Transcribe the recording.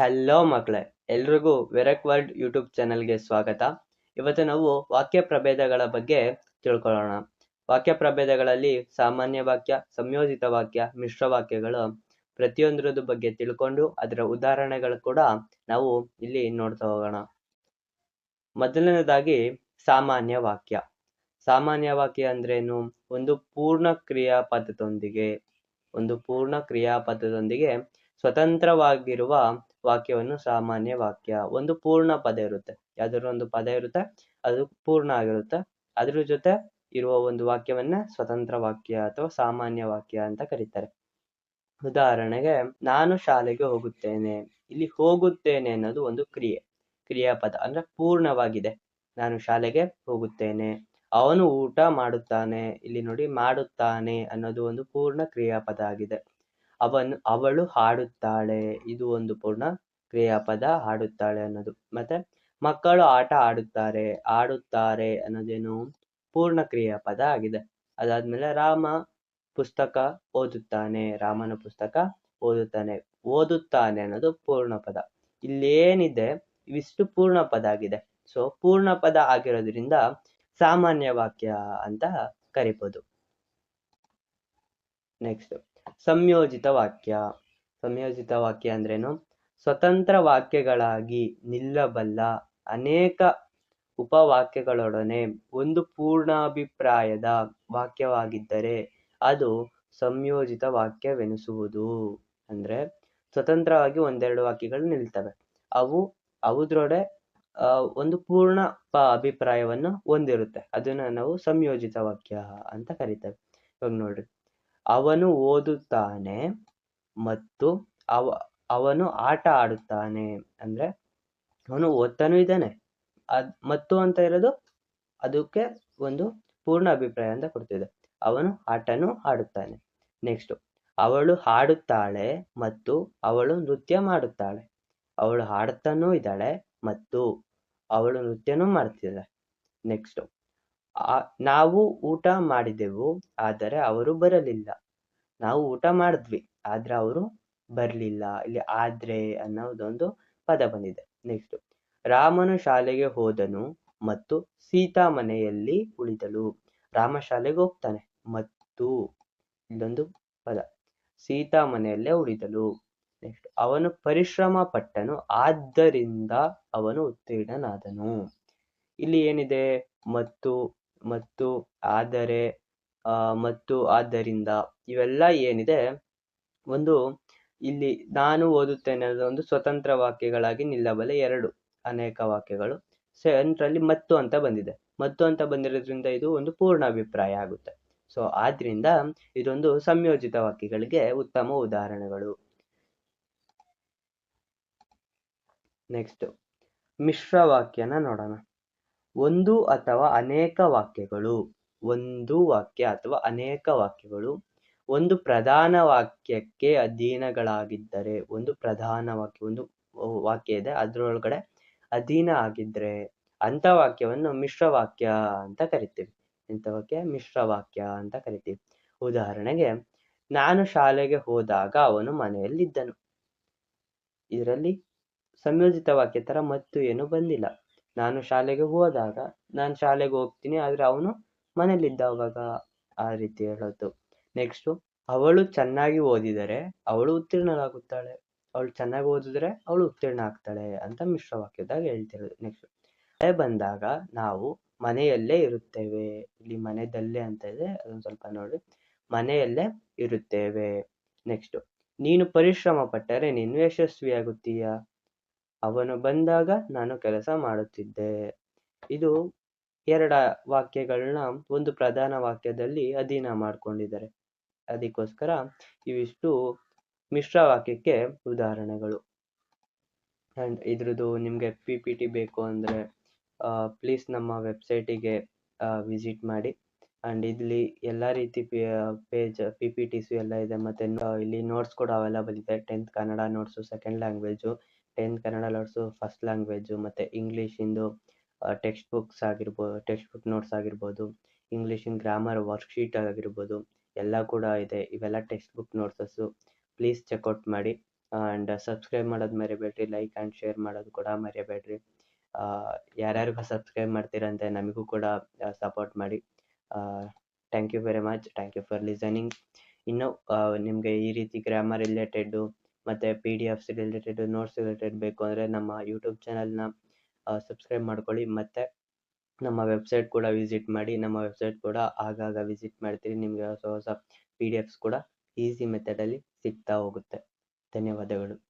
Hello ಮಕ್ಕಳೇ, ಎಲ್ರಿಗೂ ವೆರಕ್ world YouTube ಚಾನಲ್ಗೆ ಸ್ವಾಗತ. ಇವತ್ತು ನಾವು ವಾಕ್ಯ ಪ್ರಭೇದಗಳ ಬಗ್ಗೆ ತಿಳ್ಕೊಳ್ಳೋಣ. ವಾಕ್ಯ ಪ್ರಭೇದಗಳಲ್ಲಿ ಸಾಮಾನ್ಯ ವಾಕ್ಯ, ಸಂಯೋಜಿತ ವಾಕ್ಯ, ಮಿಶ್ರ ವಾಕ್ಯಗಳು ಪ್ರತಿಯೊಂದರದ್ದು ಬಗ್ಗೆ ತಿಳ್ಕೊಂಡು ಅದರ ಉದಾಹರಣೆಗಳು ಕೂಡ ನಾವು ಇಲ್ಲಿ ನೋಡ್ತಾ ಹೋಗೋಣ. ಮೊದಲನೇದಾಗಿ ಸಾಮಾನ್ಯ ವಾಕ್ಯ. ಸಾಮಾನ್ಯ ವಾಕ್ಯ ಅಂದ್ರೇನು? ಒಂದು ಪೂರ್ಣ ಕ್ರಿಯಾಪದದೊಂದಿಗೆ ಸ್ವತಂತ್ರವಾಗಿರುವ ವಾಕ್ಯವನ್ನು ಸಾಮಾನ್ಯ ವಾಕ್ಯ. ಒಂದು ಪೂರ್ಣ ಪದ ಇರುತ್ತೆ, ಯಾವ್ದಾದ್ರು ಒಂದು ಪದ ಇರುತ್ತೆ, ಅದು ಪೂರ್ಣ ಆಗಿರುತ್ತೆ, ಅದ್ರ ಜೊತೆ ಇರುವ ಒಂದು ವಾಕ್ಯವನ್ನ ಸ್ವತಂತ್ರ ವಾಕ್ಯ ಅಥವಾ ಸಾಮಾನ್ಯ ವಾಕ್ಯ ಅಂತ ಕರೀತಾರೆ. ಉದಾಹರಣೆಗೆ, ನಾನು ಶಾಲೆಗೆ ಹೋಗುತ್ತೇನೆ. ಇಲ್ಲಿ ಹೋಗುತ್ತೇನೆ ಅನ್ನೋದು ಒಂದು ಕ್ರಿಯಾಪದ, ಅಂದ್ರೆ ಪೂರ್ಣವಾಗಿದೆ. ನಾನು ಶಾಲೆಗೆ ಹೋಗುತ್ತೇನೆ. ಅವನು ಊಟ ಮಾಡುತ್ತಾನೆ. ಇಲ್ಲಿ ನೋಡಿ, ಮಾಡುತ್ತಾನೆ ಅನ್ನೋದು ಒಂದು ಪೂರ್ಣ ಕ್ರಿಯಾಪದ ಆಗಿದೆ. ಅವಳು ಹಾಡುತ್ತಾಳೆ. ಇದು ಒಂದು ಪೂರ್ಣ ಕ್ರಿಯಾಪದ, ಹಾಡುತ್ತಾಳೆ ಅನ್ನೋದು. ಮತ್ತೆ ಮಕ್ಕಳು ಆಟ ಆಡುತ್ತಾರೆ ಅನ್ನೋದೇನು? ಪೂರ್ಣ ಕ್ರಿಯಾಪದ ಆಗಿದೆ. ಅದಾದ್ಮೇಲೆ ರಾಮ ಪುಸ್ತಕ ಓದುತ್ತಾನೆ. ರಾಮನ ಪುಸ್ತಕ ಓದುತ್ತಾನೆ ಅನ್ನೋದು ಪೂರ್ಣ ಪದ. ಇಲ್ಲೇನಿದೆ, ಇವಿಷ್ಟು ಪೂರ್ಣ ಪದ ಆಗಿದೆ. ಸೊ ಪೂರ್ಣ ಪದ ಆಗಿರೋದ್ರಿಂದ ಸಾಮಾನ್ಯ ವಾಕ್ಯ ಅಂತ ಕರಿಬಹುದು. ನೆಕ್ಸ್ಟ್, ಸಂಯೋಜಿತ ವಾಕ್ಯ. ಸಂಯೋಜಿತ ವಾಕ್ಯ ಅಂದ್ರೇನು? ಸ್ವತಂತ್ರ ವಾಕ್ಯಗಳಾಗಿ ನಿಲ್ಲಬಲ್ಲ ಅನೇಕ ಉಪವಾಕ್ಯಗಳೊಡನೆ ಒಂದು ಪೂರ್ಣಾಭಿಪ್ರಾಯದ ವಾಕ್ಯವಾಗಿದ್ದರೆ ಅದು ಸಂಯೋಜಿತ ವಾಕ್ಯವೆನಿಸುವುದು. ಅಂದ್ರೆ ಸ್ವತಂತ್ರವಾಗಿ ಒಂದೆರಡು ವಾಕ್ಯಗಳು ನಿಲ್ತವೆ, ಅವುದ್ರೊಡೆ ಒಂದು ಪೂರ್ಣ ಅಭಿಪ್ರಾಯವನ್ನು ಹೊಂದಿರುತ್ತೆ. ಅದನ್ನ ನಾವು ಸಂಯೋಜಿತ ವಾಕ್ಯ ಅಂತ ಕರಿತೇವೆ. ಇವಾಗ ನೋಡ್ರಿ, ಅವನು ಓದುತ್ತಾನೆ ಮತ್ತು ಅವನು ಆಟ ಆಡುತ್ತಾನೆ. ಅಂದ್ರೆ ಅವನು ಓದ್ತಾನೂ ಇದ್ದಾನೆ, ಮತ್ತು ಅಂತ ಇರೋದು ಅದಕ್ಕೆ ಒಂದು ಪೂರ್ಣ ಅಭಿಪ್ರಾಯ ಅಂತ ಕೊಡ್ತಿದೆ. ಅವನು ಆಟನೂ ಆಡುತ್ತಾನೆ. ನೆಕ್ಸ್ಟ್, ಅವಳು ಹಾಡುತ್ತಾಳೆ ಮತ್ತು ಅವಳು ನೃತ್ಯ ಮಾಡುತ್ತಾಳೆ. ಅವಳು ಹಾಡುತ್ತಾನೂ ಇದ್ದಾಳೆ ಮತ್ತು ಅವಳು ನೃತ್ಯನೂ ಮಾಡ್ತಿದ್ದಾಳೆ. ನೆಕ್ಸ್ಟ್, ನಾವು ಊಟ ಮಾಡಿದೆವು ಆದರೆ ಅವರು ಬರಲಿಲ್ಲ. ನಾವು ಊಟ ಮಾಡಿದ್ವಿ ಆದ್ರೆ ಅವರು ಬರ್ಲಿಲ್ಲ. ಇಲ್ಲಿ ಆದ್ರೆ ಅನ್ನೋದೊಂದು ಪದ ಬಂದಿದೆ. ನೆಕ್ಸ್ಟ್, ರಾಮನು ಶಾಲೆಗೆ ಹೋದನು ಮತ್ತು ಸೀತಾ ಮನೆಯಲ್ಲಿ ಉಳಿದಳು. ರಾಮ ಶಾಲೆಗೆ ಹೋಗ್ತಾನೆ ಮತ್ತು ಇಲ್ಲೊಂದು ಪದ, ಸೀತಾ ಮನೆಯಲ್ಲೇ ಉಳಿದಳು. ನೆಕ್ಸ್ಟ್, ಅವನು ಪರಿಶ್ರಮ ಪಟ್ಟನು ಆದ್ದರಿಂದ ಅವನು ಉತ್ತೀರ್ಣನಾದನು. ಇಲ್ಲಿ ಏನಿದೆ? ಮತ್ತು ಆದರೆ ಮತ್ತು ಆದ್ದರಿಂದ ಇವೆಲ್ಲ ಏನಿದೆ, ಒಂದು ಇಲ್ಲಿ ನಾನು ಓದುತ್ತೇನೆ ಅನ್ನೋದು ಒಂದು ಸ್ವತಂತ್ರ ವಾಕ್ಯಗಳಾಗಿ ನಿಲ್ಲಬಲ್ಲ ಎರಡು ಅನೇಕ ವಾಕ್ಯಗಳು. ಸೆಂಟ್ರಲ್ಲಿ ಮತ್ತು ಅಂತ ಬಂದಿದೆ. ಮತ್ತು ಅಂತ ಬಂದಿರೋದ್ರಿಂದ ಇದು ಒಂದು ಪೂರ್ಣ ಅಭಿಪ್ರಾಯ ಆಗುತ್ತೆ. ಸೊ ಆದ್ರಿಂದ ಇದೊಂದು ಸಂಯೋಜಿತ ವಾಕ್ಯಗಳಿಗೆ ಉತ್ತಮ ಉದಾಹರಣೆಗಳು. ನೆಕ್ಸ್ಟ್, ಮಿಶ್ರ ವಾಕ್ಯನ ನೋಡೋಣ. ಒಂದು ಅಥವಾ ಅನೇಕ ವಾಕ್ಯಗಳು, ಒಂದು ವಾಕ್ಯ ಅಥವಾ ಅನೇಕ ವಾಕ್ಯಗಳು ಒಂದು ಪ್ರಧಾನ ವಾಕ್ಯಕ್ಕೆ ಅಧೀನಗಳಾಗಿದ್ದರೆ, ಒಂದು ಪ್ರಧಾನ ವಾಕ್ಯ, ಒಂದು ವಾಕ್ಯ ಇದೆ, ಅದರೊಳಗಡೆ ಅಧೀನ ಆಗಿದ್ರೆ ಅಂತ ವಾಕ್ಯವನ್ನು ಮಿಶ್ರ ವಾಕ್ಯ ಅಂತ ಕರಿತೀವಿ. ಇಂಥ ವಾಕ್ಯ ಮಿಶ್ರ ವಾಕ್ಯ ಅಂತ ಕರಿತೀವಿ. ಉದಾಹರಣೆಗೆ, ನಾನು ಶಾಲೆಗೆ ಹೋದಾಗ ಅವನು ಮನೆಯಲ್ಲಿದ್ದನು. ಇದರಲ್ಲಿ ಸಂಯೋಜಿತ ವಾಕ್ಯ ತರ ಮತ್ತು ಏನು ಬಂದಿಲ್ಲ. ನಾನು ಶಾಲೆಗೆ ಹೋದಾಗ, ನಾನು ಶಾಲೆಗೆ ಹೋಗ್ತೀನಿ ಆದ್ರೆ ಅವನು ಮನೇಲಿದ್ದ ಅವಾಗ, ಆ ರೀತಿ ಹೇಳೋದು. ನೆಕ್ಸ್ಟ್, ಅವಳು ಚೆನ್ನಾಗಿ ಓದಿದರೆ ಅವಳು ಉತ್ತೀರ್ಣರಾಗುತ್ತಾಳೆ. ಅವಳು ಚೆನ್ನಾಗಿ ಓದಿದ್ರೆ ಅವಳು ಉತ್ತೀರ್ಣ ಆಗ್ತಾಳೆ ಅಂತ ಮಿಶ್ರ ವಾಕ್ಯದಾಗ ಹೇಳ್ತಿರೋದು. ನೆಕ್ಸ್ಟ್, ಮಳೆ ಬಂದಾಗ ನಾವು ಮನೆಯಲ್ಲೇ ಇರುತ್ತೇವೆ. ಇಲ್ಲಿ ಮನೆಯಲ್ಲೇ ಅಂತ ಇದೆ, ಅದೊಂದು ಸ್ವಲ್ಪ ನೋಡಿ. ಮನೆಯಲ್ಲೇ ಇರುತ್ತೇವೆ. ನೆಕ್ಸ್ಟ್, ನೀನು ಪರಿಶ್ರಮ ಪಟ್ಟರೆ ನೀನು ಯಶಸ್ವಿಯಾಗುತ್ತೀಯ. ಅವನು ಬಂದಾಗ ನಾನು ಕೆಲಸ ಮಾಡುತ್ತಿದ್ದೆ. ಇದು ಎರಡ ವಾಕ್ಯಗಳನ್ನ ಒಂದು ಪ್ರಧಾನ ವಾಕ್ಯದಲ್ಲಿ ಅಧೀನ ಮಾಡ್ಕೊಂಡಿದ್ದಾರೆ. ಅದಕ್ಕೋಸ್ಕರ ಇವಿಷ್ಟು ಮಿಶ್ರ ವಾಕ್ಯಕ್ಕೆ ಉದಾಹರಣೆಗಳು. ಅಂಡ್ ಇದ್ರದ್ದು ನಿಮ್ಗೆ PPT ಬೇಕು ಅಂದ್ರೆ ಪ್ಲೀಸ್ ನಮ್ಮ ವೆಬ್ಸೈಟಿಗೆ ವಿಸಿಟ್ ಮಾಡಿ. ಅಂಡ್ ಇಲ್ಲಿ ಎಲ್ಲ ರೀತಿ ಪೇಜ್ PPTs ಎಲ್ಲ ಇದೆ. ಮತ್ತೆ ಇಲ್ಲಿ ನೋಟ್ಸ್ ಕೂಡ ಅವೈಲಬಲ್ ಇದೆ. 10th Kannada notes second language, 10th Kannada notes first language, ಮತ್ತೆ ಇಂಗ್ಲೀಷ್ ಇಂದು ಟೆಕ್ಸ್ಟ್ ಬುಕ್ ನೋಟ್ಸ್ ಆಗಿರ್ಬೋದು, ಇಂಗ್ಲೀಷಿನ ಗ್ರಾಮರ್ ವರ್ಕ್ಶೀಟ್ ಆಗಿರ್ಬೋದು, ಎಲ್ಲ ಕೂಡ ಇದೆ. ಇವೆಲ್ಲ ಟೆಕ್ಸ್ಟ್ ಬುಕ್ ನೋಟ್ಸಸ್ಸು. ಪ್ಲೀಸ್ ಚೆಕ್ಔಟ್ ಮಾಡಿ. ಆ್ಯಂಡ್ ಸಬ್ಸ್ಕ್ರೈಬ್ ಮಾಡೋದು ಮರಿಬೇಡ್ರಿ, ಲೈಕ್ ಆ್ಯಂಡ್ ಶೇರ್ ಮಾಡೋದು ಕೂಡ ಮರಿಬೇಡ್ರಿ. ಯಾರ್ಯಾರು ಸಬ್ಸ್ಕ್ರೈಬ್ ಮಾಡ್ತೀರಂತೆ ನಮಗೂ ಕೂಡ ಸಪೋರ್ಟ್ ಮಾಡಿ. Thank you very much. Thank you for listening. ಇನ್ನು ನಿಮಗೆ ಈ ರೀತಿ ಗ್ರಾಮರ್ ರಿಲೇಟೆಡ್ಡು ಮತ್ತು PDF ರಿಲೇಟೆಡ್ ನೋಟ್ಸ್ ರಿಲೇಟೆಡ್ ಬೇಕು ಅಂದರೆ ನಮ್ಮ ಯೂಟ್ಯೂಬ್ ಚಾನಲ್ನ ಸಬ್ಸ್ಕ್ರೈಬ್ ಮಾಡ್ಕೊಳ್ಳಿ. ಮತ್ತು ನಮ್ಮ ವೆಬ್ಸೈಟ್ ಕೂಡ ವಿಸಿಟ್ ಮಾಡಿ. ನಮ್ಮ ವೆಬ್ಸೈಟ್ ಕೂಡ ಆಗಾಗ ವಿಸಿಟ್ ಮಾಡ್ತೀರಿ. ನಿಮಗೆ ಹೊಸ ಹೊಸ PDFs ಕೂಡ ಈಸಿ ಮೆಥಡಲ್ಲಿ ಸಿಗ್ತಾ ಹೋಗುತ್ತೆ. ಧನ್ಯವಾದಗಳು.